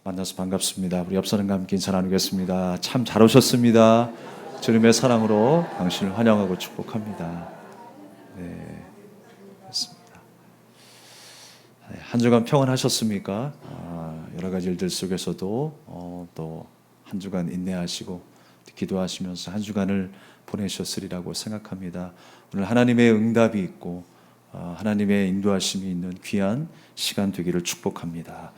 만나서 반갑습니다. 우리 옆 사람과 함께 인사 나누겠습니다. 참 잘 오셨습니다. 주님의 사랑으로 당신을 환영하고 축복합니다. 네, 그렇습니다. 한 주간 평안하셨습니까? 여러 가지 일들 속에서도 또 한 주간 인내하시고 기도하시면서 한 주간을 보내셨으리라고 생각합니다. 오늘 하나님의 응답이 있고 하나님의 인도하심이 있는 귀한 시간 되기를 축복합니다.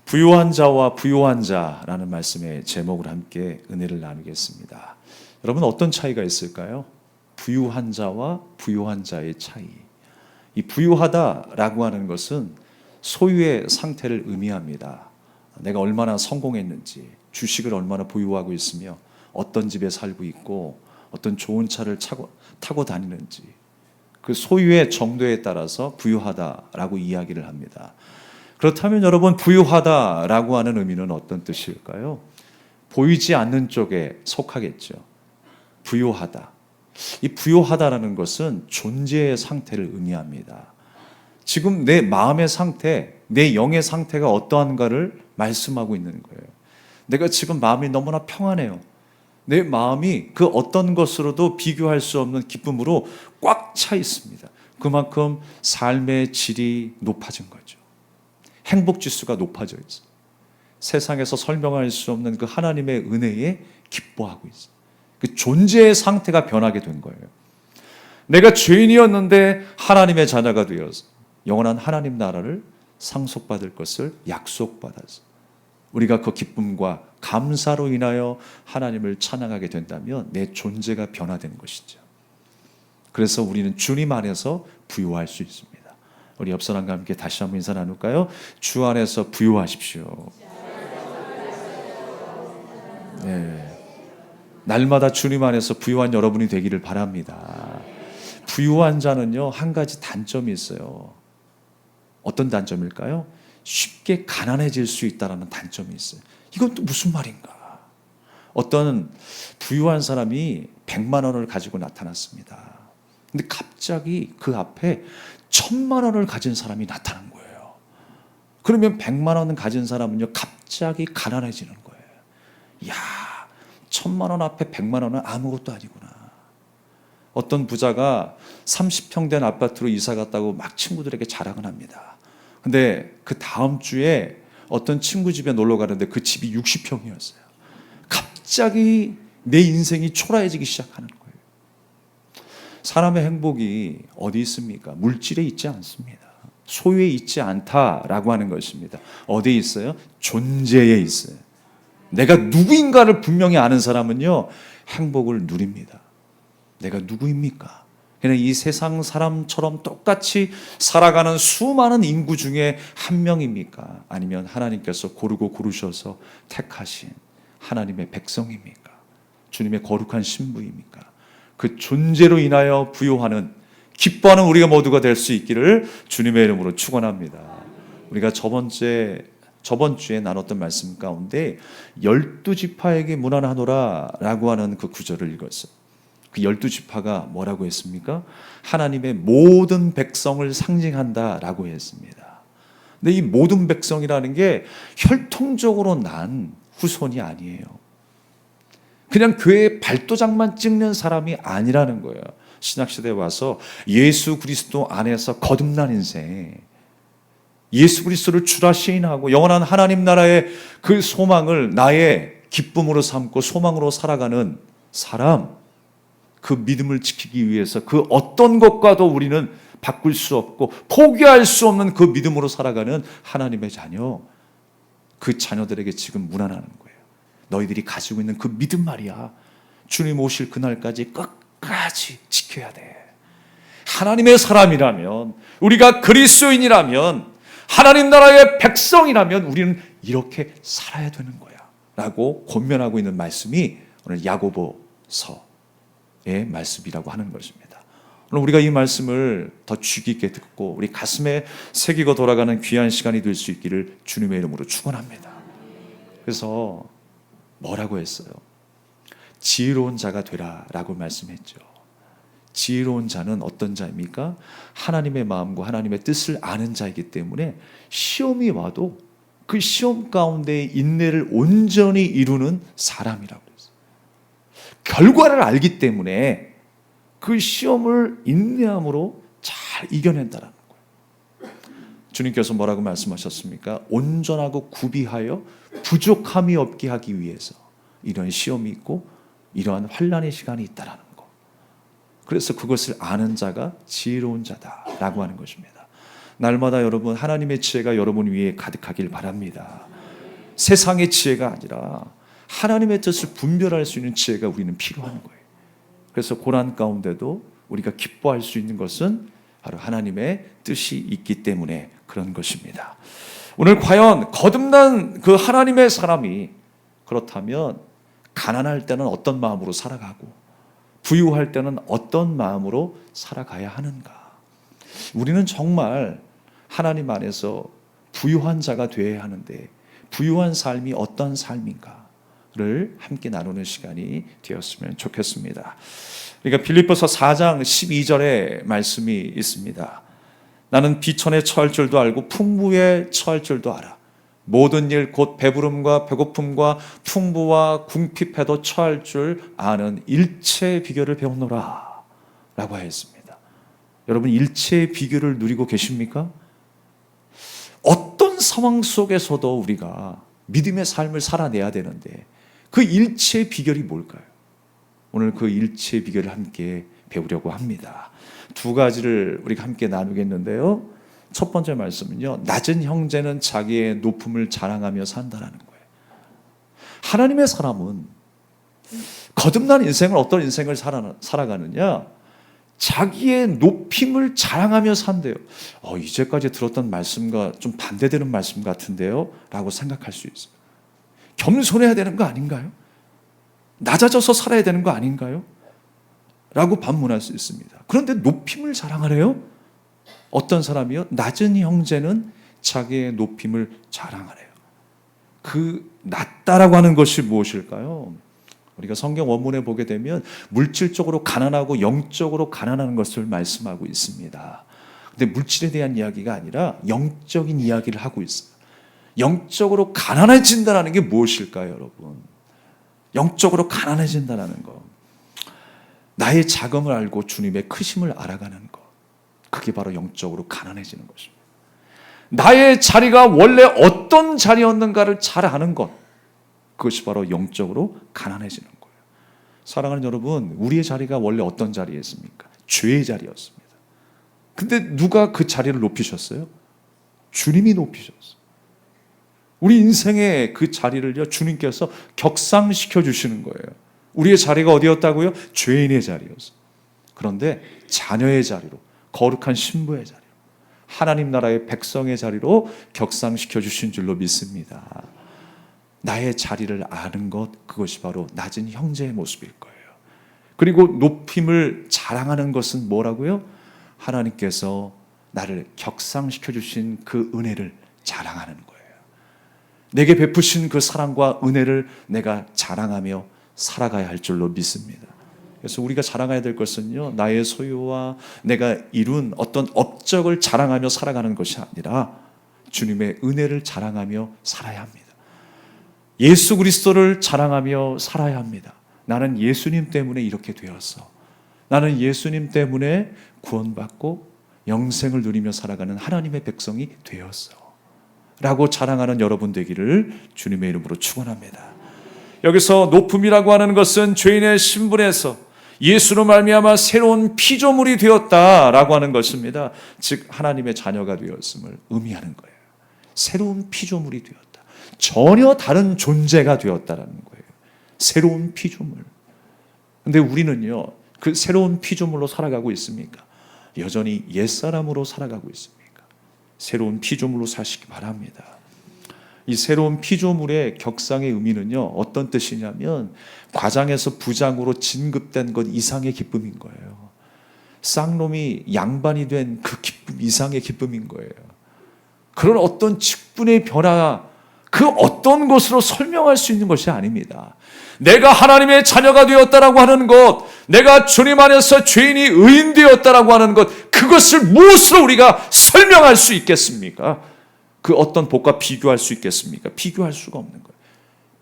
부요한 자와 부요한 자라는 말씀의 제목을 함께 은혜를 나누겠습니다. 여러분, 어떤 차이가 있을까요? 부유한 자와 부요한 자의 차이. 이 부유하다라고 하는 것은 소유의 상태를 의미합니다. 내가 얼마나 성공했는지, 주식을 얼마나 보유하고 있으며 어떤 집에 살고 있고 어떤 좋은 차를 타고 다니는지, 그 소유의 정도에 따라서 부유하다라고 이야기를 합니다. 그렇다면 여러분, 부유하다라고 하는 의미는 어떤 뜻일까요? 보이지 않는 쪽에 속하겠죠. 부유하다. 이 부유하다라는 것은 존재의 상태를 의미합니다. 지금 내 마음의 상태, 내 영의 상태가 어떠한가를 말씀하고 있는 거예요. 내가 지금 마음이 너무나 평안해요. 내 마음이 그 어떤 것으로도 비교할 수 없는 기쁨으로 꽉 차 있습니다. 그만큼 삶의 질이 높아진 거죠. 행복 지수가 높아져 있어요. 세상에서 설명할 수 없는 그 하나님의 은혜에 기뻐하고 있어요. 그 존재의 상태가 변하게 된 거예요. 내가 죄인이었는데 하나님의 자녀가 되어서 영원한 하나님 나라를 상속받을 것을 약속받았어요. 우리가 그 기쁨과 감사로 인하여 하나님을 찬양하게 된다면 내 존재가 변화되는 것이죠. 그래서 우리는 주님 안에서 부유할 수 있습니다. 우리 옆 사람과 함께 다시 한번 인사 나눌까요? 주 안에서 부유하십시오. 네. 날마다 주님 안에서 부유한 여러분이 되기를 바랍니다. 부유한 자는요, 한 가지 단점이 있어요. 어떤 단점일까요? 쉽게 가난해질 수 있다는 단점이 있어요. 이건 또 무슨 말인가? 어떤 부유한 사람이 100만 원을 가지고 나타났습니다. 근데 갑자기 그 앞에 1000만 원을 가진 사람이 나타난 거예요. 그러면 100만 원 가진 사람은요, 갑자기 가난해지는 거예요. 이야, 1000만 원 앞에 100만 원은 아무것도 아니구나. 어떤 부자가 30평 된 아파트로 이사 갔다고 막 친구들에게 자랑을 합니다. 근데 그 다음 주에 어떤 친구 집에 놀러 가는데 그 집이 60평이었어요. 갑자기 내 인생이 초라해지기 시작하는 거예요. 사람의 행복이 어디 있습니까? 물질에 있지 않습니다. 소유에 있지 않다라고 하는 것입니다. 어디에 있어요? 존재에 있어요. 내가 누구인가를 분명히 아는 사람은요, 행복을 누립니다. 내가 누구입니까? 그냥 이 세상 사람처럼 똑같이 살아가는 수많은 인구 중에 한 명입니까? 아니면 하나님께서 고르고 고르셔서 택하신 하나님의 백성입니까? 주님의 거룩한 신부입니까? 그 존재로 인하여 부요하는, 기뻐하는 우리가 모두가 될 수 있기를 주님의 이름으로 축원합니다. 우리가 저번 주에 나눴던 말씀 가운데 12지파에게 문안하노라 라고 하는 그 구절을 읽었어요. 그 12지파가 뭐라고 했습니까? 하나님의 모든 백성을 상징한다라고 했습니다. 근데 이 모든 백성이라는 게 혈통적으로 난 후손이 아니에요. 그냥 교회에 발도장만 찍는 사람이 아니라는 거예요. 신약시대에 와서 예수 그리스도 안에서 거듭난 인생, 예수 그리스도를 주라 시인하고 영원한 하나님 나라의 그 소망을 나의 기쁨으로 삼고 소망으로 살아가는 사람, 그 믿음을 지키기 위해서 그 어떤 것과도 우리는 바꿀 수 없고 포기할 수 없는 그 믿음으로 살아가는 하나님의 자녀, 그 자녀들에게 지금 문안하는 거예요. 너희들이 가지고 있는 그 믿음 말이야, 주님 오실 그날까지 끝까지 지켜야 돼. 하나님의 사람이라면, 우리가 그리스도인이라면, 하나님 나라의 백성이라면 우리는 이렇게 살아야 되는 거야 라고 권면하고 있는 말씀이 오늘 야고보서 의 말씀이라고 하는 것입니다. 오늘 우리가 이 말씀을 더 주의 깊게 듣고 우리 가슴에 새기고 돌아가는 귀한 시간이 될 수 있기를 주님의 이름으로 축원합니다. 그래서 뭐라고 했어요? 지혜로운 자가 되라 라고 말씀했죠. 지혜로운 자는 어떤 자입니까? 하나님의 마음과 하나님의 뜻을 아는 자이기 때문에 시험이 와도 그 시험 가운데 인내를 온전히 이루는 사람이라고 했어요. 결과를 알기 때문에 그 시험을 인내함으로 잘 이겨낸다라는 거예요. 주님께서 뭐라고 말씀하셨습니까? 온전하고 구비하여 부족함이 없게 하기 위해서 이런 시험이 있고 이러한 환난의 시간이 있다라는 거. 그래서 그것을 아는 자가 지혜로운 자다라고 하는 것입니다. 날마다 여러분 하나님의 지혜가 여러분 위에 가득하길 바랍니다. 세상의 지혜가 아니라 하나님의 뜻을 분별할 수 있는 지혜가 우리는 필요한 거예요. 그래서 고난 가운데도 우리가 기뻐할 수 있는 것은 바로 하나님의 뜻이 있기 때문에 그런 것입니다. 오늘 과연 거듭난 그 하나님의 사람이 그렇다면 가난할 때는 어떤 마음으로 살아가고 부유할 때는 어떤 마음으로 살아가야 하는가? 우리는 정말 하나님 안에서 부유한 자가 되어야 하는데 부유한 삶이 어떤 삶인가를 함께 나누는 시간이 되었으면 좋겠습니다. 그러니까 빌립보서 4장 12절에 말씀이 있습니다. 나는 비천에 처할 줄도 알고 풍부에 처할 줄도 알아. 모든 일 곧 배부름과 배고픔과 풍부와 궁핍에도 처할 줄 아는 일체의 비결을 배웠노라 라고 하였습니다. 여러분 일체의 비결을 누리고 계십니까? 어떤 상황 속에서도 우리가 믿음의 삶을 살아내야 되는데 그 일체의 비결이 뭘까요? 오늘 그 일체의 비결을 함께 배우려고 합니다. 두 가지를 우리가 함께 나누겠는데요. 첫 번째 말씀은요, 낮은 형제는 자기의 높음을 자랑하며 산다라는 거예요. 하나님의 사람은 거듭난 인생을 어떤 인생을 살아가느냐? 자기의 높임을 자랑하며 산대요. 이제까지 들었던 말씀과 좀 반대되는 말씀 같은데요? 라고 생각할 수 있어요. 겸손해야 되는 거 아닌가요? 낮아져서 살아야 되는 거 아닌가요? 라고 반문할 수 있습니다. 그런데 높임을 자랑하래요? 어떤 사람이요? 낮은 형제는 자기의 높임을 자랑하래요. 그 낮다라고 하는 것이 무엇일까요? 우리가 성경 원문에 보게 되면 물질적으로 가난하고 영적으로 가난한 것을 말씀하고 있습니다. 근데 물질에 대한 이야기가 아니라 영적인 이야기를 하고 있어요. 영적으로 가난해진다는 게 무엇일까요, 여러분? 영적으로 가난해진다는 것. 나의 자금을 알고 주님의 크심을 알아가는 것. 그게 바로 영적으로 가난해지는 것입니다. 나의 자리가 원래 어떤 자리였는가를 잘 아는 것. 그것이 바로 영적으로 가난해지는 거예요. 사랑하는 여러분, 우리의 자리가 원래 어떤 자리였습니까? 죄의 자리였습니다. 근데 누가 그 자리를 높이셨어요? 주님이 높이셨어요. 우리 인생의 그 자리를요, 주님께서 격상시켜 주시는 거예요. 우리의 자리가 어디였다고요? 죄인의 자리였어요. 그런데 자녀의 자리로, 거룩한 신부의 자리로, 하나님 나라의 백성의 자리로 격상시켜 주신 줄로 믿습니다. 나의 자리를 아는 것, 그것이 바로 낮은 형제의 모습일 거예요. 그리고 높임을 자랑하는 것은 뭐라고요? 하나님께서 나를 격상시켜 주신 그 은혜를 자랑하는 거예요. 내게 베푸신 그 사랑과 은혜를 내가 자랑하며 살아가야 할 줄로 믿습니다. 그래서 우리가 자랑해야 될 것은요, 나의 소유와 내가 이룬 어떤 업적을 자랑하며 살아가는 것이 아니라 주님의 은혜를 자랑하며 살아야 합니다. 예수 그리스도를 자랑하며 살아야 합니다. 나는 예수님 때문에 이렇게 되었어. 나는 예수님 때문에 구원받고 영생을 누리며 살아가는 하나님의 백성이 되었어. 라고 자랑하는 여러분 되기를 주님의 이름으로 축원합니다. 여기서 높음이라고 하는 것은 죄인의 신분에서 예수로 말미암아 새로운 피조물이 되었다라고 하는 것입니다. 즉 하나님의 자녀가 되었음을 의미하는 거예요. 새로운 피조물이 되었다. 전혀 다른 존재가 되었다라는 거예요. 새로운 피조물. 근데 우리는요, 그 새로운 피조물로 살아가고 있습니까? 여전히 옛사람으로 살아가고 있습니까? 새로운 피조물로 사시기 바랍니다. 이 새로운 피조물의 격상의 의미는요, 어떤 뜻이냐면 과장에서 부장으로 진급된 것 이상의 기쁨인 거예요. 쌍놈이 양반이 된 그 기쁨 이상의 기쁨인 거예요. 그런 어떤 직분의 변화, 그 어떤 것으로 설명할 수 있는 것이 아닙니다. 내가 하나님의 자녀가 되었다라고 하는 것, 내가 주님 안에서 죄인이 의인 되었다라고 하는 것, 그것을 무엇으로 우리가 설명할 수 있겠습니까? 그 어떤 복과 비교할 수 있겠습니까? 비교할 수가 없는 거예요.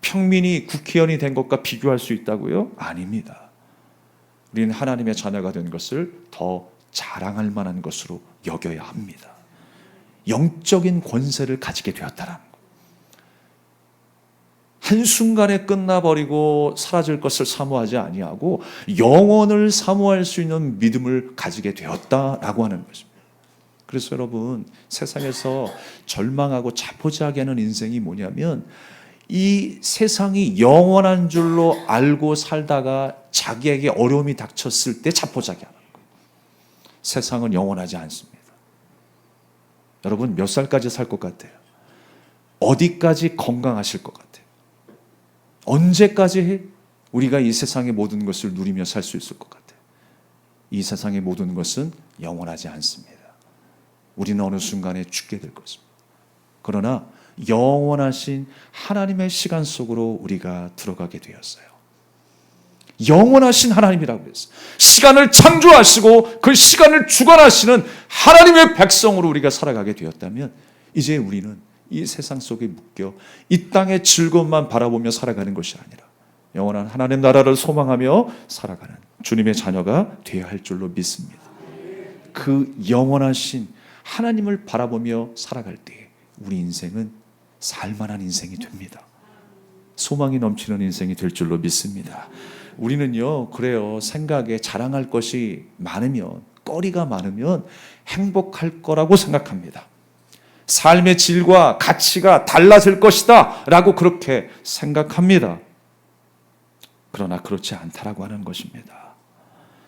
평민이 국회의원이 된 것과 비교할 수 있다고요? 아닙니다. 우리는 하나님의 자녀가 된 것을 더 자랑할 만한 것으로 여겨야 합니다. 영적인 권세를 가지게 되었다라는 것. 한순간에 끝나버리고 사라질 것을 사모하지 아니하고 영원을 사모할 수 있는 믿음을 가지게 되었다라고 하는 것입니다. 그래서 여러분, 세상에서 절망하고 자포자기하게 하는 인생이 뭐냐면 이 세상이 영원한 줄로 알고 살다가 자기에게 어려움이 닥쳤을 때 자포자기하는 거예요. 세상은 영원하지 않습니다. 여러분, 몇 살까지 살 것 같아요? 어디까지 건강하실 것 같아요? 언제까지 우리가 이 세상의 모든 것을 누리며 살 수 있을 것 같아요? 이 세상의 모든 것은 영원하지 않습니다. 우리는 어느 순간에 죽게 될 것입니다. 그러나 영원하신 하나님의 시간 속으로 우리가 들어가게 되었어요. 영원하신 하나님이라고 했어요. 시간을 창조하시고 그 시간을 주관하시는 하나님의 백성으로 우리가 살아가게 되었다면 이제 우리는 이 세상 속에 묶여 이 땅의 즐거움만 바라보며 살아가는 것이 아니라 영원한 하나님 나라를 소망하며 살아가는 주님의 자녀가 되어야 할 줄로 믿습니다. 그 영원하신 하나님을 바라보며 살아갈 때 우리 인생은 살만한 인생이 됩니다. 소망이 넘치는 인생이 될 줄로 믿습니다. 우리는요, 그래요. 생각에 자랑할 것이 많으면, 거리가 많으면 행복할 거라고 생각합니다. 삶의 질과 가치가 달라질 것이다 라고 그렇게 생각합니다. 그러나 그렇지 않다라고 하는 것입니다.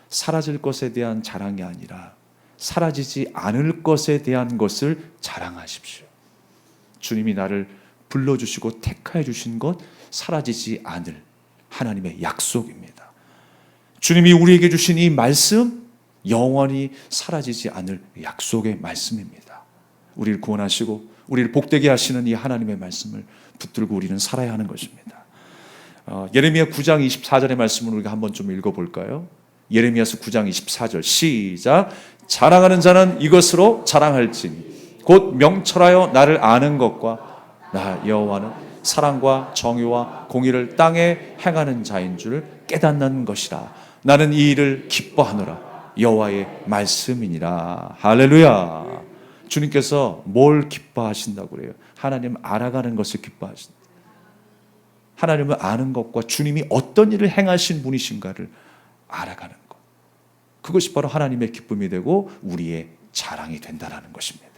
사라질 것에 대한 자랑이 아니라 사라지지 않을 것에 대한 것을 자랑하십시오. 주님이 나를 불러주시고 택하여 주신 것, 사라지지 않을 하나님의 약속입니다. 주님이 우리에게 주신 이 말씀, 영원히 사라지지 않을 약속의 말씀입니다. 우리를 구원하시고 우리를 복되게 하시는 이 하나님의 말씀을 붙들고 우리는 살아야 하는 것입니다. 예레미야 9장 24절의 말씀을 우리가 한번 좀 읽어볼까요? 예레미야서 9장 24절 시작. 자랑하는 자는 이것으로 자랑할지니 곧 명철하여 나를 아는 것과 나 여호와는 사랑과 정의와 공의를 땅에 행하는 자인 줄 깨닫는 것이라. 나는 이 일을 기뻐하노라. 여호와의 말씀이니라. 할렐루야. 주님께서 뭘 기뻐하신다고 그래요? 하나님 알아가는 것을 기뻐하신다. 하나님을 아는 것과 주님이 어떤 일을 행하신 분이신가를 알아가는 것. 그것이 바로 하나님의 기쁨이 되고 우리의 자랑이 된다는 것입니다.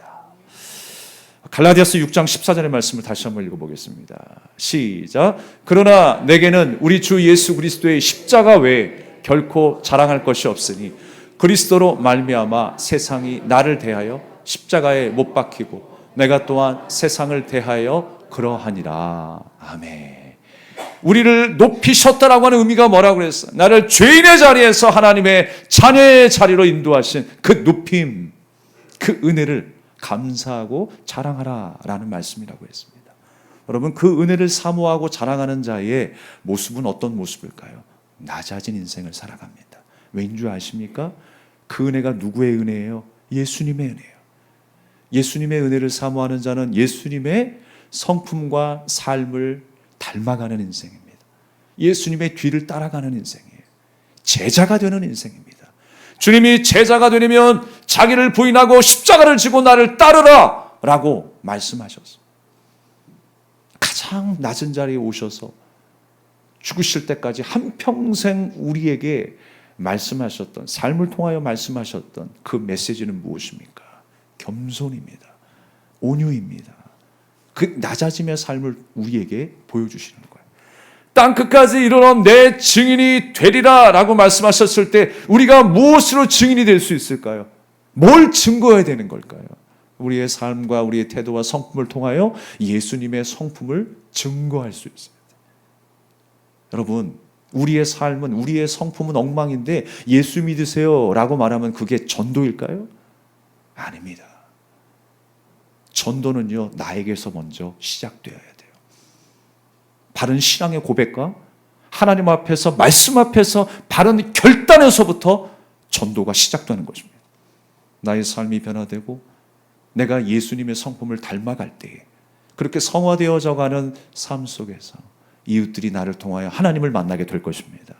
갈라디아서 6장 14절의 말씀을 다시 한번 읽어보겠습니다. 시작. 그러나 내게는 우리 주 예수 그리스도의 십자가 외에 결코 자랑할 것이 없으니 그리스도로 말미암아 세상이 나를 대하여 십자가에 못 박히고 내가 또한 세상을 대하여 그러하니라. 아멘. 우리를 높이셨다라고 하는 의미가 뭐라고 그랬어요? 나를 죄인의 자리에서 하나님의 자녀의 자리로 인도하신 그 높임, 그 은혜를 감사하고 자랑하라라는 말씀이라고 했습니다. 여러분, 그 은혜를 사모하고 자랑하는 자의 모습은 어떤 모습일까요? 낮아진 인생을 살아갑니다. 왠 줄 아십니까? 그 은혜가 누구의 은혜예요? 예수님의 은혜예요. 예수님의 은혜를 사모하는 자는 예수님의 성품과 삶을 닮아가는 인생입니다. 예수님의 뒤를 따라가는 인생이에요. 제자가 되는 인생입니다. 주님이 제자가 되려면 자기를 부인하고 십자가를 지고 나를 따르라 라고 말씀하셨어요. 가장 낮은 자리에 오셔서 죽으실 때까지 한평생 우리에게 말씀하셨던, 삶을 통하여 말씀하셨던 그 메시지는 무엇입니까? 겸손입니다. 온유입니다. 그 낮아짐의 삶을 우리에게 보여주시는 거예요. 땅 끝까지 이르러 내 증인이 되리라 라고 말씀하셨을 때 우리가 무엇으로 증인이 될 수 있을까요? 뭘 증거해야 되는 걸까요? 우리의 삶과 우리의 태도와 성품을 통하여 예수님의 성품을 증거할 수 있습니다. 여러분, 우리의 삶은, 우리의 성품은 엉망인데 예수 믿으세요 라고 말하면 그게 전도일까요? 아닙니다. 전도는요, 나에게서 먼저 시작되어야 돼요. 바른 신앙의 고백과 하나님 앞에서, 말씀 앞에서 바른 결단에서부터 전도가 시작되는 것입니다. 나의 삶이 변화되고 내가 예수님의 성품을 닮아갈 때, 그렇게 성화되어져 가는 삶 속에서 이웃들이 나를 통하여 하나님을 만나게 될 것입니다.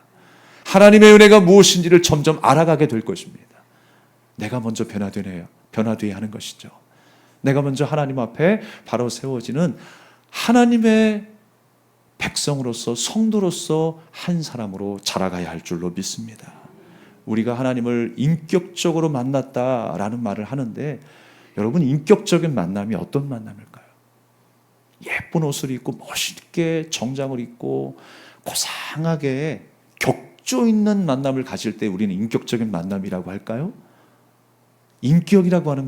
하나님의 은혜가 무엇인지를 점점 알아가게 될 것입니다. 내가 먼저 변화되어야 하는 것이죠. 내가 먼저 하나님 앞에 바로 세워지는 하나님의 백성으로서, 성도로서 한 사람으로 자라가야 할 줄로 믿습니다. 우리가 하나님을 인격적으로 만났다라는 말을 하는데, 여러분, 인격적인 만남이 어떤 만남일까요? 예쁜 옷을 입고 멋있게 정장을 입고 고상하게 격조 있는 만남을 가질 때 우리는 인격적인 만남이라고 할까요? 인격이라고 하는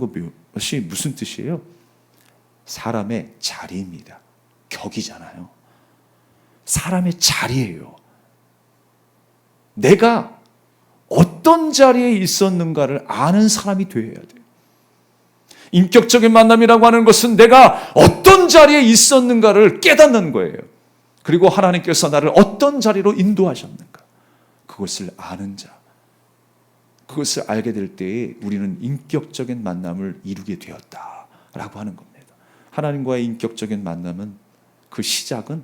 것이 무슨 뜻이에요? 사람의 자리입니다. 격이잖아요. 사람의 자리예요. 내가 어떤 자리에 있었는가를 아는 사람이 되어야 돼요. 인격적인 만남이라고 하는 것은 내가 어떤 자리에 있었는가를 깨닫는 거예요. 그리고 하나님께서 나를 어떤 자리로 인도하셨는가, 그것을 아는 자. 그것을 알게 될 때에 우리는 인격적인 만남을 이루게 되었다라고 하는 겁니다. 하나님과의 인격적인 만남은, 그 시작은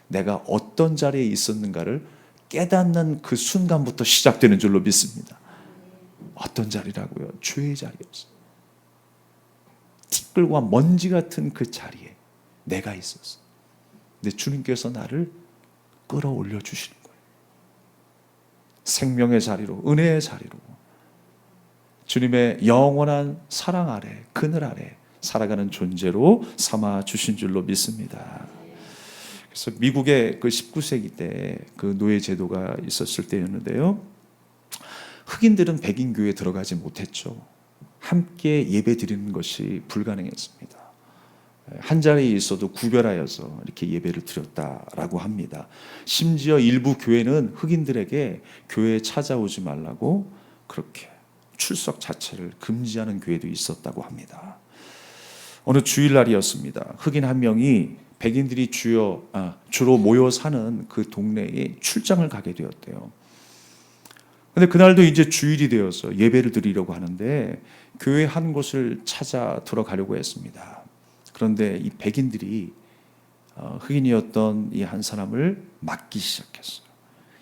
내가 어떤 자리에 있었는가를 깨닫는 그 순간부터 시작되는 줄로 믿습니다. 어떤 자리라고요? 주의 자리였어요. 티끌과 먼지 같은 그 자리에 내가 있었어. 근데 주님께서 나를 끌어올려 주시는 거예요. 생명의 자리로, 은혜의 자리로, 주님의 영원한 사랑 아래, 그늘 아래 살아가는 존재로 삼아 주신 줄로 믿습니다. 그래서 미국의 그 19세기 때 그 노예 제도가 있었을 때였는데요, 흑인들은 백인 교회에 들어가지 못했죠. 함께 예배 드리는 것이 불가능했습니다. 한 자리에 있어도 구별하여서 이렇게 예배를 드렸다라고 합니다. 심지어 일부 교회는 흑인들에게 교회에 찾아오지 말라고 그렇게 출석 자체를 금지하는 교회도 있었다고 합니다. 어느 주일날이었습니다. 흑인 한 명이 백인들이 주로 모여 사는 그 동네에 출장을 가게 되었대요. 근데 그날도 이제 주일이 되어서 예배를 드리려고 하는데 교회 한 곳을 찾아 들어가려고 했습니다. 그런데 이 백인들이 흑인이었던 이 한 사람을 막기 시작했어요.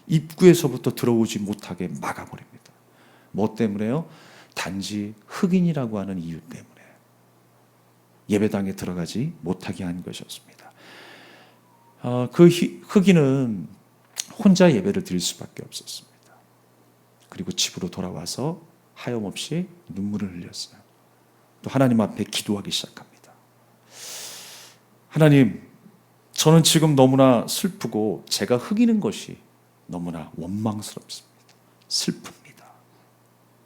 입구에서부터 들어오지 못하게 막아버립니다. 뭐 때문에요? 단지 흑인이라고 하는 이유 때문에 예배당에 들어가지 못하게 한 것이었습니다. 그 흑인은 혼자 예배를 드릴 수밖에 없었습니다. 그리고 집으로 돌아와서 하염없이 눈물을 흘렸어요. 또 하나님 앞에 기도하기 시작합니다. 하나님, 저는 지금 너무나 슬프고 제가 흑인인 것이 너무나 원망스럽습니다. 슬픕니다.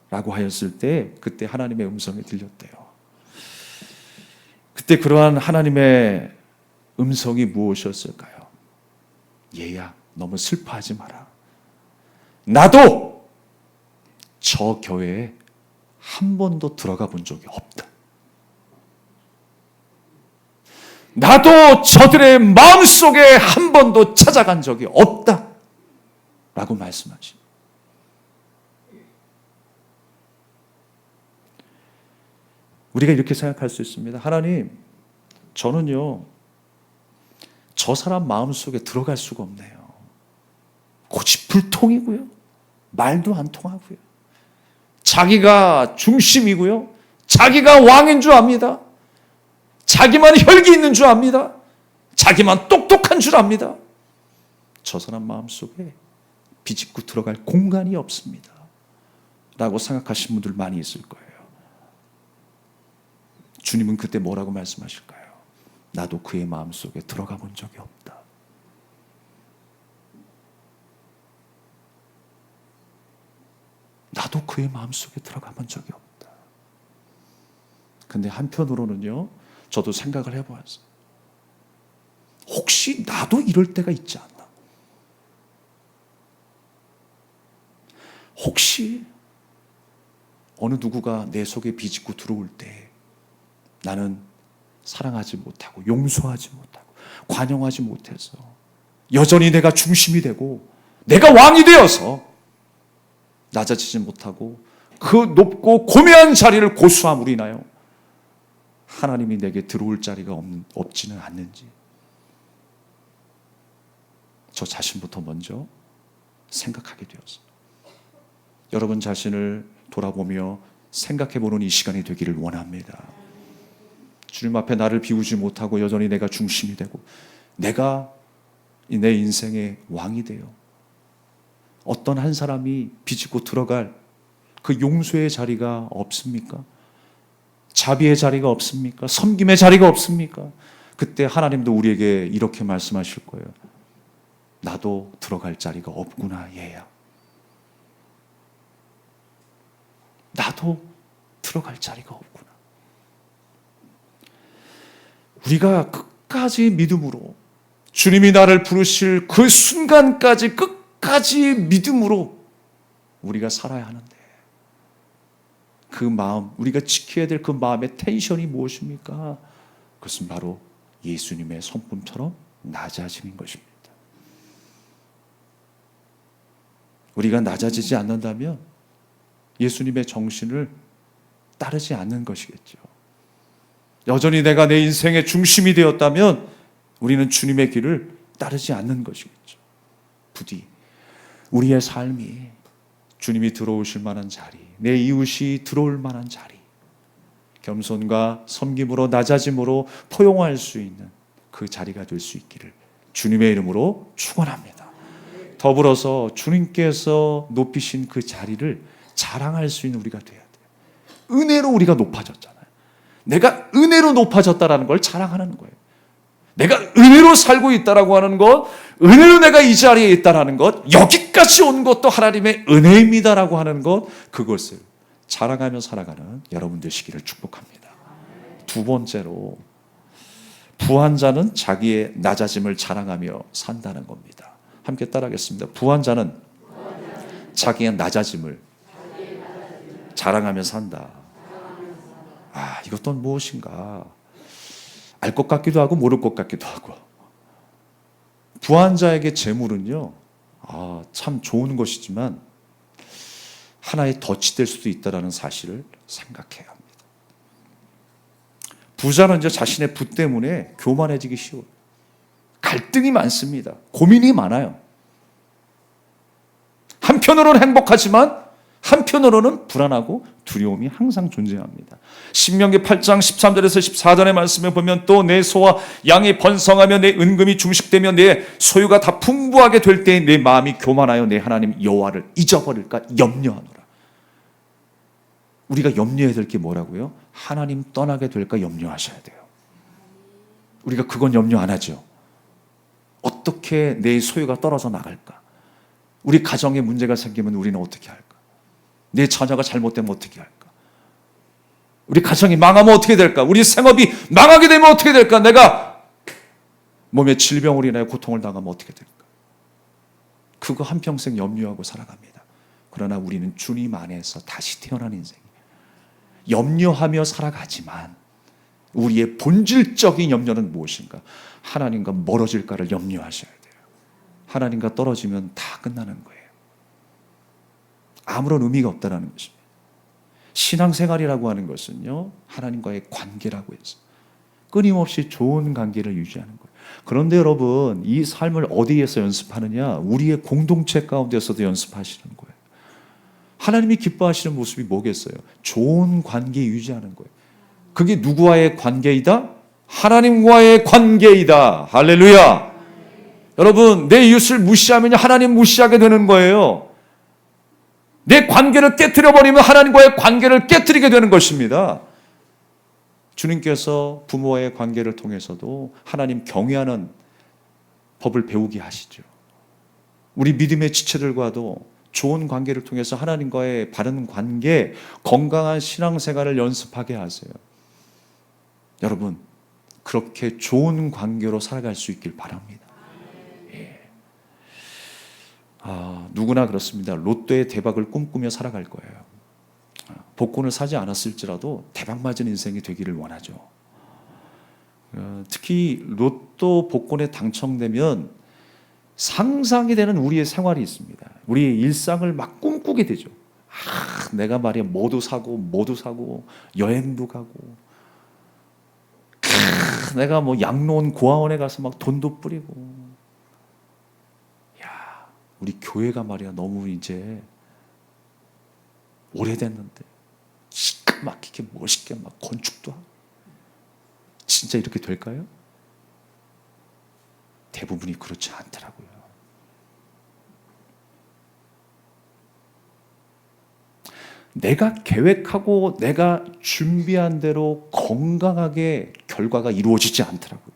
라고 하였을 때 그때 하나님의 음성이 들렸대요. 그때 그러한 하나님의 음성이 무엇이었을까요? 얘야, 너무 슬퍼하지 마라. 나도 저 교회에 한 번도 들어가 본 적이 없다. 나도 저들의 마음속에 한 번도 찾아간 적이 없다. 라고 말씀하십니다. 우리가 이렇게 생각할 수 있습니다. 하나님, 저는요, 저 사람 마음속에 들어갈 수가 없네요. 고집불통이고요. 말도 안 통하고요. 자기가 중심이고요. 자기가 왕인 줄 압니다. 자기만 혈기 있는 줄 압니다. 자기만 똑똑한 줄 압니다. 저 사람 마음속에 비집고 들어갈 공간이 없습니다. 라고 생각하시는 분들 많이 있을 거예요. 주님은 그때 뭐라고 말씀하실까요? 나도 그의 마음속에 들어가 본 적이 없다. 나도 그의 마음속에 들어가 본 적이 없다. 근데 한편으로는요, 저도 생각을 해보았어요. 혹시 나도 이럴 때가 있지 않나? 혹시 어느 누구가 내 속에 비집고 들어올 때 나는 사랑하지 못하고 용서하지 못하고 관용하지 못해서 여전히 내가 중심이 되고 내가 왕이 되어서 낮아지지 못하고 그 높고 고매한 자리를 고수함으로 인하여 하나님이 내게 들어올 자리가 없지는 않는지 저 자신부터 먼저 생각하게 되었어요. 여러분 자신을 돌아보며 생각해보는 이 시간이 되기를 원합니다. 주님 앞에 나를 비우지 못하고 여전히 내가 중심이 되고 내가 내 인생의 왕이 되어 어떤 한 사람이 비집고 들어갈 그 용서의 자리가 없습니까? 자비의 자리가 없습니까? 섬김의 자리가 없습니까? 그때 하나님도 우리에게 이렇게 말씀하실 거예요. 나도 들어갈 자리가 없구나, 얘야. 나도 들어갈 자리가 없구나. 우리가 끝까지 믿음으로 주님이 나를 부르실 그 순간까지 끝까지 믿음으로 우리가 살아야 하는데 그 마음, 우리가 지켜야 될 그 마음의 텐션이 무엇입니까? 그것은 바로 예수님의 성품처럼 낮아짐인 것입니다. 우리가 낮아지지 않는다면 예수님의 정신을 따르지 않는 것이겠죠. 여전히 내가 내 인생의 중심이 되었다면 우리는 주님의 길을 따르지 않는 것이겠죠. 부디 우리의 삶이 주님이 들어오실 만한 자리, 내 이웃이 들어올 만한 자리, 겸손과 섬김으로 낮아짐으로 포용할 수 있는 그 자리가 될 수 있기를 주님의 이름으로 축원합니다. 더불어서 주님께서 높이신 그 자리를 자랑할 수 있는 우리가 돼야 돼요. 은혜로 우리가 높아졌잖아요. 내가 은혜로 높아졌다라는 걸 자랑하는 거예요. 내가 은혜로 살고 있다라고 하는 것, 은혜로 내가 이 자리에 있다라는 것, 여기까지 온 것도 하나님의 은혜입니다라고 하는 것, 그것을 자랑하며 살아가는 여러분 되시기를 축복합니다. 두 번째로 부한 자는 자기의 낮아짐을 자랑하며 산다는 겁니다. 함께 따라하겠습니다. 부한 자는 자기의 낮아짐을 자랑하며 산다. 아, 이것도 무엇인가? 알 것 같기도 하고 모를 것 같기도 하고. 부한 자에게 재물은요, 참 좋은 것이지만 하나의 덫이 될 수도 있다는 사실을 생각해야 합니다. 부자는 이제 자신의 부 때문에 교만해지기 쉬워요. 갈등이 많습니다. 고민이 많아요. 한편으로는 행복하지만 한편으로는 불안하고 두려움이 항상 존재합니다. 신명기 8장 13절에서 14절의 말씀에 보면 또 내 소와 양이 번성하며 내 은금이 중식되며 내 소유가 다 풍부하게 될 때 내 마음이 교만하여 내 하나님 여호와를 잊어버릴까 염려하노라. 우리가 염려해야 될 게 뭐라고요? 하나님 떠나게 될까 염려하셔야 돼요. 우리가 그건 염려 안 하죠. 어떻게 내 소유가 떨어져 나갈까? 우리 가정에 문제가 생기면 우리는 어떻게 할까? 내 자녀가 잘못되면 어떻게 할까? 우리 가정이 망하면 어떻게 될까? 우리 생업이 망하게 되면 어떻게 될까? 내가 몸에 질병으로 인하여 고통을 당하면 어떻게 될까? 그거 한평생 염려하고 살아갑니다. 그러나 우리는 주님 안에서 다시 태어난 인생이에요. 염려하며 살아가지만 우리의 본질적인 염려는 무엇인가? 하나님과 멀어질까를 염려하셔야 돼요. 하나님과 떨어지면 다 끝나는 거예요. 아무런 의미가 없다는 것입니다. 신앙생활이라고 하는 것은요, 하나님과의 관계라고 해서 끊임없이 좋은 관계를 유지하는 거예요. 그런데 여러분, 이 삶을 어디에서 연습하느냐? 우리의 공동체 가운데서도 연습하시는 거예요. 하나님이 기뻐하시는 모습이 뭐겠어요? 좋은 관계 유지하는 거예요. 그게 누구와의 관계이다? 하나님과의 관계이다. 할렐루야. 여러분, 내 이웃을 무시하면 하나님 무시하게 되는 거예요. 내 관계를 깨트려버리면 하나님과의 관계를 깨트리게 되는 것입니다. 주님께서 부모와의 관계를 통해서도 하나님 경외하는 법을 배우게 하시죠. 우리 믿음의 지체들과도 좋은 관계를 통해서 하나님과의 바른 관계, 건강한 신앙생활을 연습하게 하세요. 여러분, 그렇게 좋은 관계로 살아갈 수 있길 바랍니다. 누구나 그렇습니다. 로또의 대박을 꿈꾸며 살아갈 거예요. 복권을 사지 않았을지라도 대박 맞은 인생이 되기를 원하죠. 특히 로또 복권에 당첨되면 상상이 되는 우리의 생활이 있습니다. 우리의 일상을 막 꿈꾸게 되죠. 내가 말이야 뭐도 사고 여행도 가고 내가 뭐 양로원 고아원에 가서 막 돈도 뿌리고, 야, 우리 교회가 말이야 너무 이제 오래됐는데 시끌막히게 멋있게 막 건축도 하고, 진짜 이렇게 될까요? 대부분이 그렇지 않더라고요. 내가 계획하고 내가 준비한 대로 건강하게 결과가 이루어지지 않더라고요.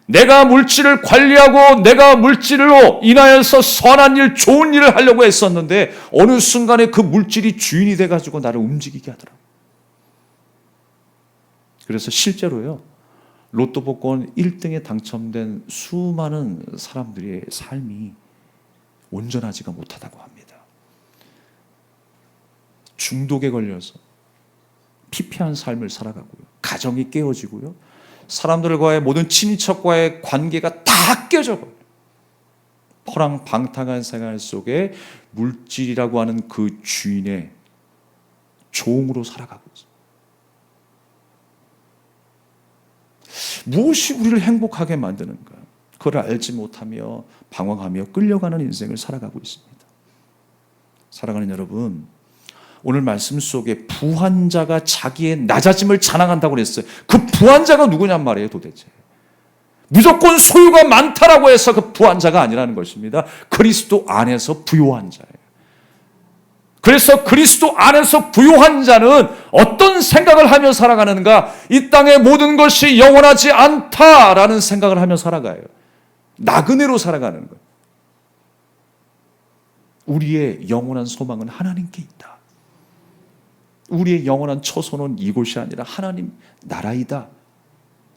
내가 물질을 관리하고 내가 물질로 인하여서 선한 일, 좋은 일을 하려고 했었는데 어느 순간에 그 물질이 주인이 돼가지고 나를 움직이게 하더라고요. 그래서 실제로요, 로또 복권 1등에 당첨된 수많은 사람들의 삶이 온전하지가 못하다고 합니다. 중독에 걸려서 피폐한 삶을 살아가고요, 가정이 깨어지고요, 사람들과의 모든 친인척과의 관계가 다 깨져버려요. 허랑방탕한 생활 속에 물질이라고 하는 그 주인의 종으로 살아가고 있어요. 무엇이 우리를 행복하게 만드는가? 그걸 알지 못하며 방황하며 끌려가는 인생을 살아가고 있습니다. 사랑하는 여러분, 오늘 말씀 속에 부한 자가 자기의 낮아짐을 자랑한다고 그랬어요. 그 부한 자가 누구냔 말이에요, 도대체. 무조건 소유가 많다라고 해서 그 부한 자가 아니라는 것입니다. 그리스도 안에서 부요한 자예요. 그래서 그리스도 안에서 부요한 자는 어떤 생각을 하며 살아가는가? 이 땅의 모든 것이 영원하지 않다라는 생각을 하며 살아가요. 나그네로 살아가는 거예요. 우리의 영원한 소망은 하나님께 있다. 우리의 영원한 처소는 이곳이 아니라 하나님 나라이다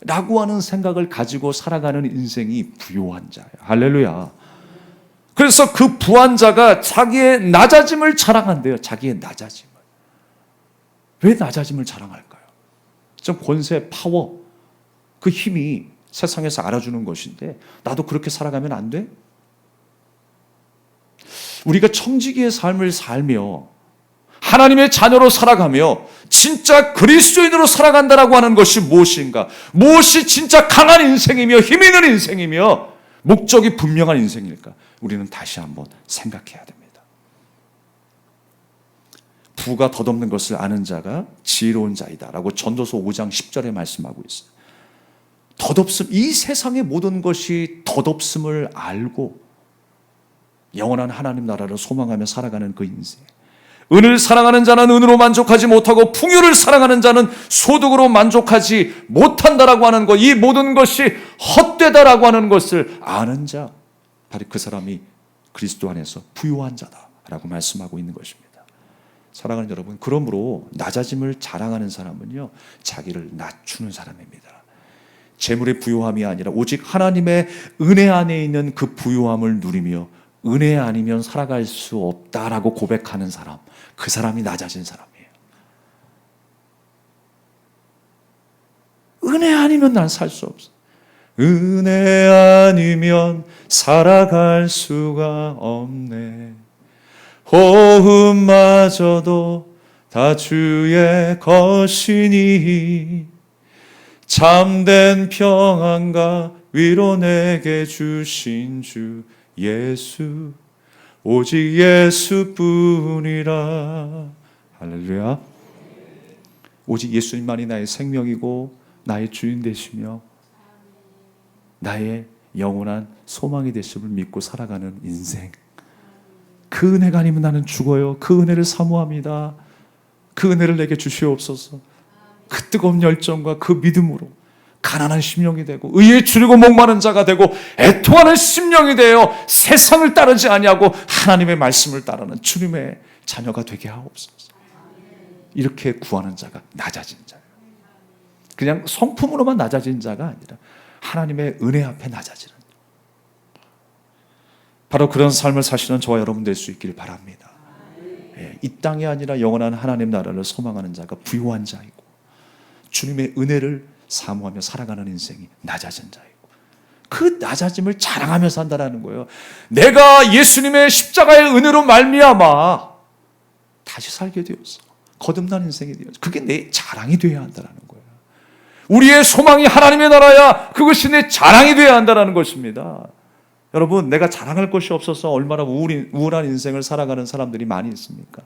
라고 하는 생각을 가지고 살아가는 인생이 부요한 자예요. 할렐루야. 그래서 그 부한 자가 자기의 낮아짐을 자랑한대요. 자기의 낮아짐을. 왜 낮아짐을 자랑할까요? 좀 권세, 파워, 그 힘이 세상에서 알아주는 것인데 나도 그렇게 살아가면 안 돼? 우리가 청지기의 삶을 살며 하나님의 자녀로 살아가며 진짜 그리스도인으로 살아간다라고 하는 것이 무엇인가? 무엇이 진짜 강한 인생이며 힘 있는 인생이며 목적이 분명한 인생일까? 우리는 다시 한번 생각해야 됩니다. 부가 덧없는 것을 아는 자가 지혜로운 자이다라고 전도서 5장 10절에 말씀하고 있어요. 덧없음, 이 세상의 모든 것이 덧없음을 알고 영원한 하나님 나라를 소망하며 살아가는 그 인생. 은을 사랑하는 자는 은으로 만족하지 못하고 풍요를 사랑하는 자는 소득으로 만족하지 못한다라고 하는 것, 이 모든 것이 헛되다라고 하는 것을 아는 자, 바로 그 사람이 그리스도 안에서 부요한 자다라고 말씀하고 있는 것입니다. 사랑하는 여러분, 그러므로 낮아짐을 자랑하는 사람은요, 자기를 낮추는 사람입니다. 재물의 부요함이 아니라 오직 하나님의 은혜 안에 있는 그 부요함을 누리며 은혜 아니면 살아갈 수 없다라고 고백하는 사람, 그 사람이 낮아진 사람이에요. 은혜 아니면 난 살 수 없어. 은혜 아니면 살아갈 수가 없네. 호흡마저도 다 주의 것이니 참된 평안과 위로 내게 주신 주 예수, 오직 예수뿐이라. 할렐루야. 오직 예수님만이 나의 생명이고 나의 주인 되시며 나의 영원한 소망이 되심을 믿고 살아가는 인생. 그 은혜가 아니면 나는 죽어요. 그 은혜를 사모합니다. 그 은혜를 내게 주시옵소서. 그 뜨거운 열정과 그 믿음으로 가난한 심령이 되고 의에 줄이고 목마른 자가 되고 애통하는 심령이 되어 세상을 따르지 아니하고 하나님의 말씀을 따르는 주님의 자녀가 되게 하옵소서. 이렇게 구하는 자가 낮아진 자예요. 그냥 성품으로만 낮아진 자가 아니라 하나님의 은혜 앞에 낮아지는, 바로 그런 삶을 사시는 저와 여러분 될 수 있기를 바랍니다. 이 땅이 아니라 영원한 하나님 나라를 소망하는 자가 부요한 자이고 주님의 은혜를 사모하며 살아가는 인생이 낮아진 자이고, 그 낮아짐을 자랑하며 산다는 거예요. 내가 예수님의 십자가의 은혜로 말미암아 다시 살게 되었어. 거듭난 인생이 되었어. 그게 내 자랑이 되어야 한다는 거예요. 우리의 소망이 하나님의 나라야. 그것이 내 자랑이 되어야 한다는 것입니다. 여러분, 내가 자랑할 것이 없어서 얼마나 우울한 인생을 살아가는 사람들이 많이 있습니까?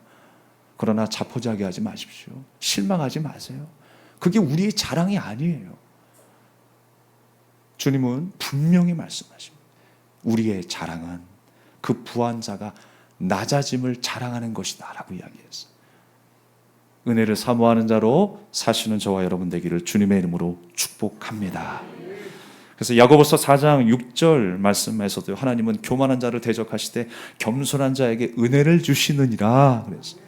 그러나 자포자기하지 마십시오. 실망하지 마세요. 그게 우리의 자랑이 아니에요. 주님은 분명히 말씀하십니다. 우리의 자랑은 그 부한 자가 낮아짐을 자랑하는 것이다 라고 이야기했어요. 은혜를 사모하는 자로 사시는 저와 여러분 되기를 주님의 이름으로 축복합니다. 그래서 야고보서 4장 6절 말씀에서도 하나님은 교만한 자를 대적하시되 겸손한 자에게 은혜를 주시느니라 그랬어요.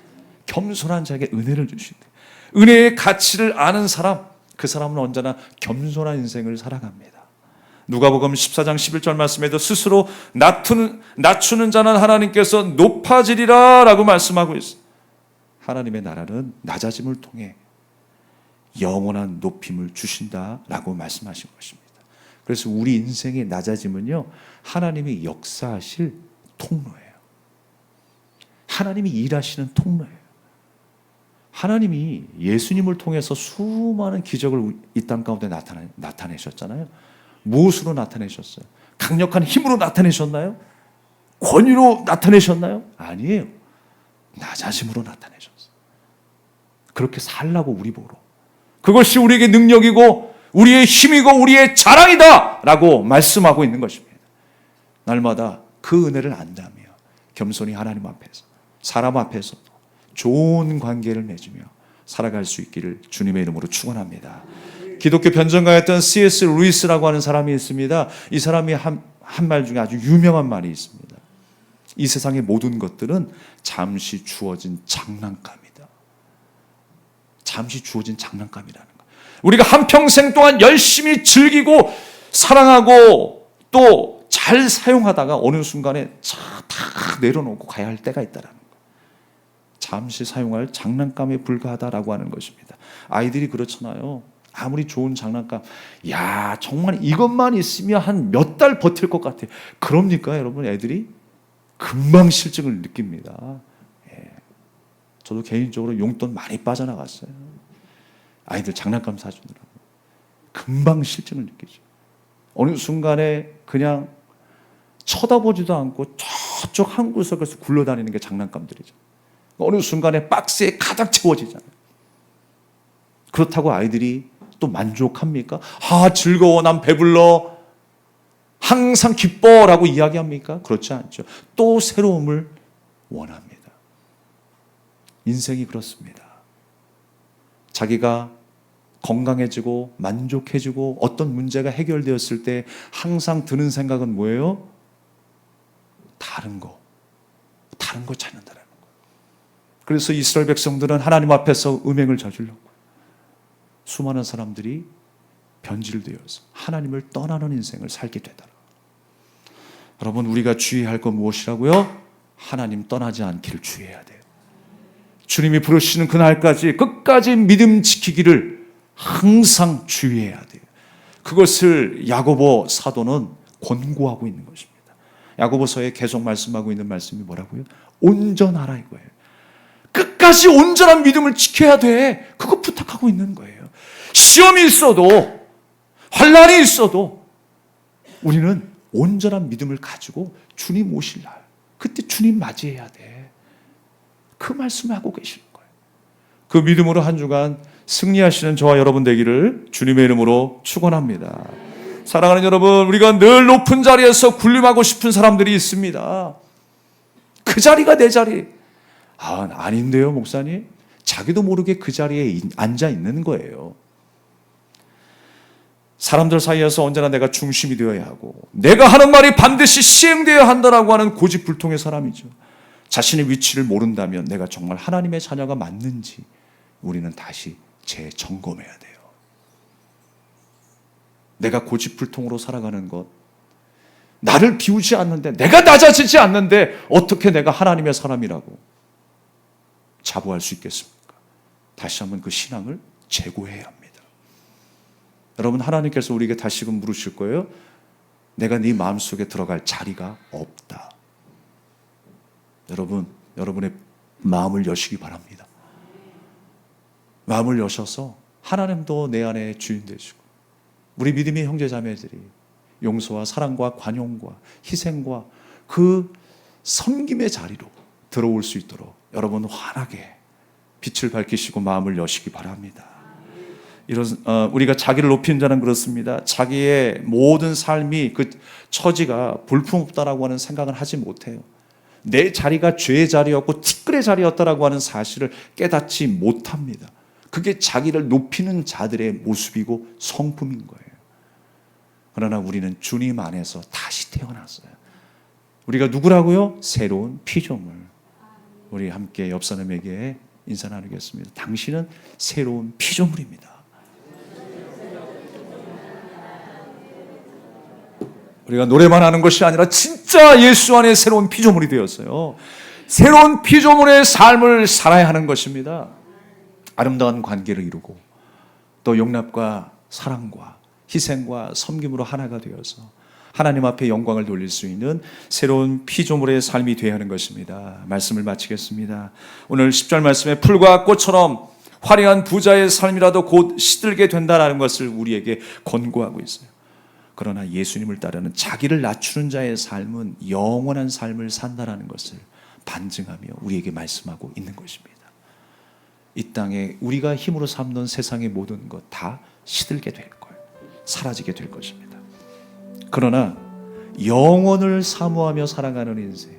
겸손한 자에게 은혜를 주시대. 은혜의 가치를 아는 사람, 그 사람은 언제나 겸손한 인생을 살아갑니다. 누가복음 14장 11절 말씀에도 스스로 낮추는 자는 하나님께서 높아지리라 라고 말씀하고 있어요. 하나님의 나라는 낮아짐을 통해 영원한 높임을 주신다라고 말씀하신 것입니다. 그래서 우리 인생의 낮아짐은요, 하나님이 역사하실 통로예요. 하나님이 일하시는 통로예요. 하나님이 예수님을 통해서 수많은 기적을 이 땅 가운데 나타내셨잖아요. 무엇으로 나타내셨어요? 강력한 힘으로 나타내셨나요? 권위로 나타내셨나요? 아니에요. 낮아짐으로 나타내셨어요. 그렇게 살라고 우리 보러. 그것이 우리에게 능력이고 우리의 힘이고 우리의 자랑이다 라고 말씀하고 있는 것입니다. 날마다 그 은혜를 안다며 겸손히 하나님 앞에서, 사람 앞에서도 좋은 관계를 맺으며 살아갈 수 있기를 주님의 이름으로 축원합니다. 기독교 변증가였던 C.S. 루이스라고 하는 사람이 있습니다. 이 사람이 한 말 중에 아주 유명한 말이 있습니다. 이 세상의 모든 것들은 잠시 주어진 장난감이다. 잠시 주어진 장난감이라는 것. 우리가 한평생 동안 열심히 즐기고 사랑하고 또 잘 사용하다가 어느 순간에 다 내려놓고 가야 할 때가 있다는 것. 잠시 사용할 장난감에 불과하다라고 하는 것입니다. 아이들이 그렇잖아요. 아무리 좋은 장난감, 야 정말 이것만 있으면 한 몇 달 버틸 것 같아. 그럽니까 여러분? 애들이 금방 실증을 느낍니다. 예. 저도 개인적으로 용돈 많이 빠져나갔어요. 아이들 장난감 사주느라고. 금방 실증을 느끼죠. 어느 순간에 그냥 쳐다보지도 않고 저쪽 한 구석에서 굴러다니는 게 장난감들이죠. 어느 순간에 박스에 가득 채워지잖아요. 그렇다고 아이들이 또 만족합니까? 즐거워, 난 배불러, 항상 기뻐라고 이야기합니까? 그렇지 않죠. 또 새로움을 원합니다. 인생이 그렇습니다. 자기가 건강해지고 만족해지고 어떤 문제가 해결되었을 때 항상 드는 생각은 뭐예요? 다른 거 찾는다는 거. 그래서 이스라엘 백성들은 하나님 앞에서 음행을 저질렀고 수많은 사람들이 변질되어서 하나님을 떠나는 인생을 살게 되더라. 여러분, 우리가 주의할 건 무엇이라고요? 하나님 떠나지 않기를 주의해야 돼요. 주님이 부르시는 그날까지 끝까지 믿음 지키기를 항상 주의해야 돼요. 그것을 야고보 사도는 권고하고 있는 것입니다. 야고보서에 계속 말씀하고 있는 말씀이 뭐라고요? 온전하라 이거예요. 끝까지 온전한 믿음을 지켜야 돼. 그거 부탁하고 있는 거예요. 시험이 있어도 환난이 있어도 우리는 온전한 믿음을 가지고 주님 오실 날 그때 주님 맞이해야 돼. 그 말씀을 하고 계시는 거예요. 그 믿음으로 한 주간 승리하시는 저와 여러분 되기를 주님의 이름으로 축원합니다. 사랑하는 여러분, 우리가 늘 높은 자리에서 군림하고 싶은 사람들이 있습니다. 그 자리가 내 자리. 아닌데요, 목사님? 자기도 모르게 그 자리에 앉아 있는 거예요. 사람들 사이에서 언제나 내가 중심이 되어야 하고 내가 하는 말이 반드시 시행되어야 한다라고 하는 고집불통의 사람이죠. 자신의 위치를 모른다면 내가 정말 하나님의 자녀가 맞는지 우리는 다시 재점검해야 돼요. 내가 고집불통으로 살아가는 것, 나를 비우지 않는데, 내가 낮아지지 않는데 어떻게 내가 하나님의 사람이라고 자부할 수 있겠습니까? 다시 한번 그 신앙을 재고해야 합니다. 여러분, 하나님께서 우리에게 다시금 물으실 거예요. 내가 네 마음속에 들어갈 자리가 없다. 여러분, 여러분의 마음을 여시기 바랍니다. 마음을 여셔서 하나님도 내 안에 주인 되시고 우리 믿음의 형제 자매들이 용서와 사랑과 관용과 희생과 그 섬김의 자리로 들어올 수 있도록 여러분 환하게 빛을 밝히시고 마음을 여시기 바랍니다. 우리가 자기를 높이는 자는 그렇습니다. 자기의 모든 삶이 그 처지가 볼품없다라고 하는 생각을 하지 못해요. 내 자리가 죄의 자리였고 티끌의 자리였다라고 하는 사실을 깨닫지 못합니다. 그게 자기를 높이는 자들의 모습이고 성품인 거예요. 그러나 우리는 주님 안에서 다시 태어났어요. 우리가 누구라고요? 새로운 피조물. 우리 함께 옆 사람에게 인사 나누겠습니다. 당신은 새로운 피조물입니다. 우리가 노래만 하는 것이 아니라 진짜 예수 안에 새로운 피조물이 되었어요. 새로운 피조물의 삶을 살아야 하는 것입니다. 아름다운 관계를 이루고 또 용납과 사랑과 희생과 섬김으로 하나가 되어서 하나님 앞에 영광을 돌릴 수 있는 새로운 피조물의 삶이 되어야 하는 것입니다. 말씀을 마치겠습니다. 오늘 10절 말씀에 풀과 꽃처럼 화려한 부자의 삶이라도 곧 시들게 된다는 것을 우리에게 권고하고 있어요. 그러나 예수님을 따르는 자기를 낮추는 자의 삶은 영원한 삶을 산다는 것을 반증하며 우리에게 말씀하고 있는 것입니다. 이 땅에 우리가 힘으로 삼는 세상의 모든 것 다 시들게 될 거예요. 사라지게 될 것입니다. 그러나 영원을 사모하며 살아가는 인생,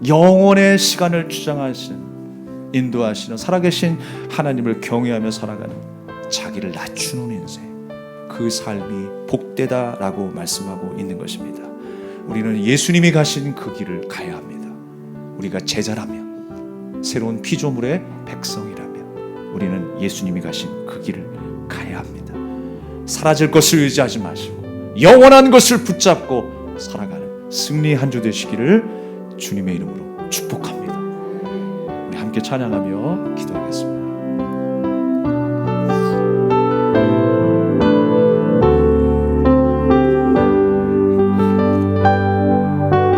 영원의 시간을 주장하시는, 인도하시는 살아계신 하나님을 경외하며 살아가는 자기를 낮추는 인생, 그 삶이 복되다라고 말씀하고 있는 것입니다. 우리는 예수님이 가신 그 길을 가야 합니다. 우리가 제자라면, 새로운 피조물의 백성이라면 우리는 예수님이 가신 그 길을 가야 합니다. 사라질 것을 의지하지 마시고 영원한 것을 붙잡고 살아가는 승리의 한 주 되시기를 주님의 이름으로 축복합니다. 우리 함께 찬양하며 기도하겠습니다.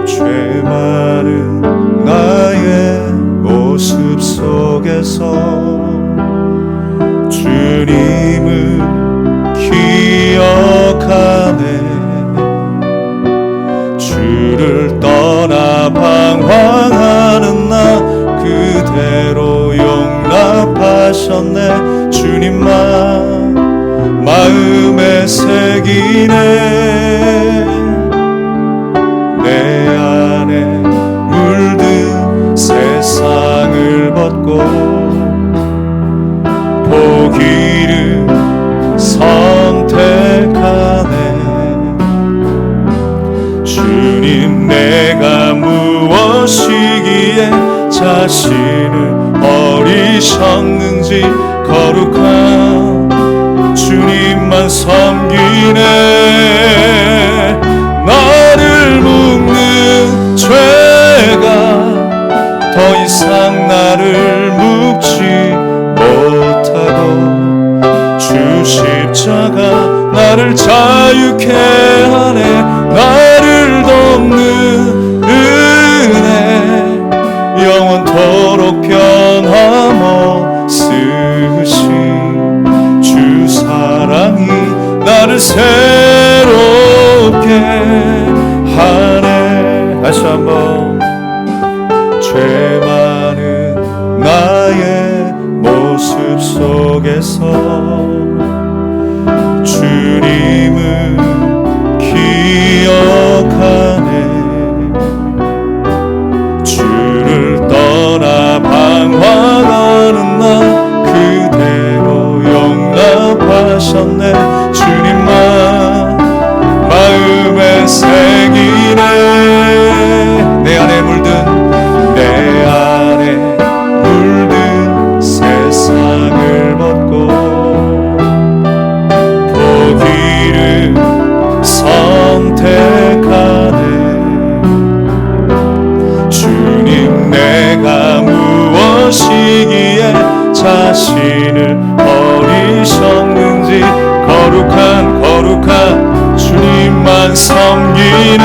죄 많은 나의 모습 속에서 주님을 기억하네. 주를 떠나 방황하는 나 그대로 용납하셨네. 주님만 마음에 새기네. 내 안에 물든 세상을 벗고 보기를 선택하네. 주님 내가 무엇이기에 자신을 버리셨는지 거룩한 주님만 섬기네. 나를 묶는 죄가 더 이상 나를 묶지 못하고 주 십자가 나를 자유케 하네. 나를 돕는 은혜 영원토록 변함없으신 주 사랑이 나를 새롭게 하네. 다시 한번 죄 많은 나의 모습 속에서 주님을 기억하네. 주를 떠나 방황하는 나 그대로 용납하셨네. 주님만 마음에 새기네. 내 안에 물든 세상을 벗고 보기를 선택하네. 주님 내가 무엇이기에 자신을 버리셨는지 거룩한 주님만 섬기네.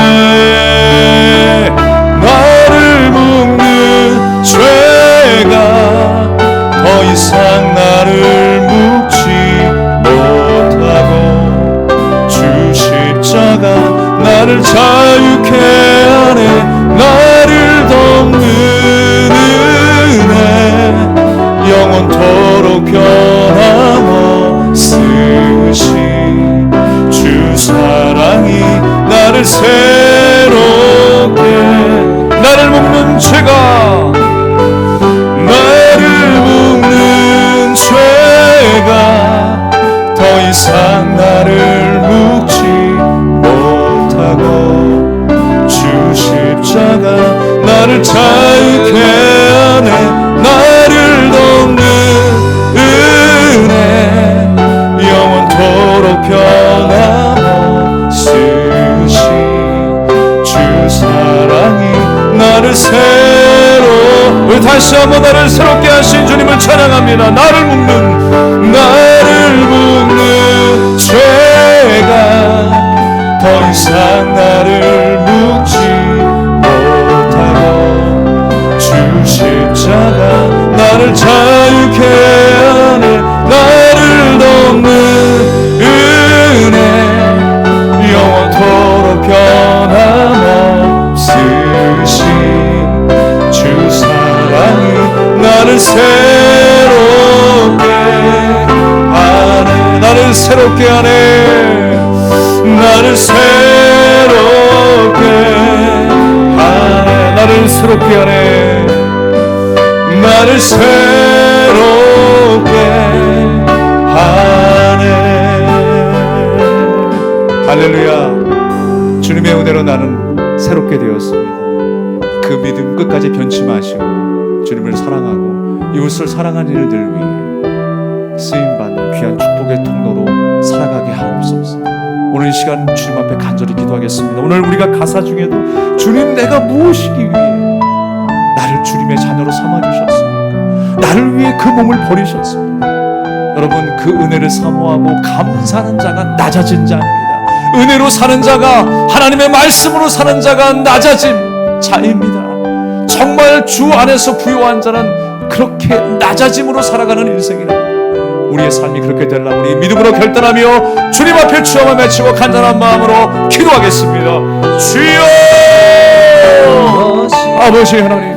십자가 나를 자유케 하네. 나를 덮는 은혜 영원토록 변함없으시. 주 사랑이 나를 새롭게, 나를 묶는 죄가, 나를 묶는 죄가 더 이상 나를 묶지 못하고, 주 십자가 나를 자유케 하네. 나를 덮는 은혜 영원토록 변함없으시. 주 사랑이 나를 우리 다시 한번 나를 새롭게 하신 주님을 찬양합니다. 나를 묶는 죄가 더 이상 나를 묶지 못하고, 주 십자가 나를 자유케 하네. 나를 덮는 은혜 영원토록 변함없으시. 주 사랑이 나를 새롭게 하네. 나를 새롭게 하네. 나를 새롭게 하네. 나를 새롭게 하네. 나를 새롭게 하네. 할렐루야. 주님의 은혜로 나는 새롭게 되었습니다. 그 믿음 끝까지 변치 마시고 주님을 사랑하고 이웃을 사랑하는 일들 위해 쓰임받는 귀한 축복의 통로로 살아가게 하옵소서. 오늘 이 시간 주님 앞에 간절히 기도하겠습니다. 오늘 우리가 가사 중에도 주님 내가 무엇이기 위해 나를 주님의 자녀로 삼아주셨습니까? 나를 위해 그 몸을 버리셨습니다. 여러분, 그 은혜를 사모하고 감사하는 자가 낮아진 자입니다. 은혜로 사는 자가, 하나님의 말씀으로 사는 자가 낮아진 자입니다. 정말 주 안에서 부요한 자는 그렇게 낮아짐으로 살아가는 인생이라. 우리의 삶이 그렇게 되려고 우리 믿음으로 결단하며 주님 앞에 주여만 외치고 간절한 마음으로 기도하겠습니다. 주여, 아버지 하나님,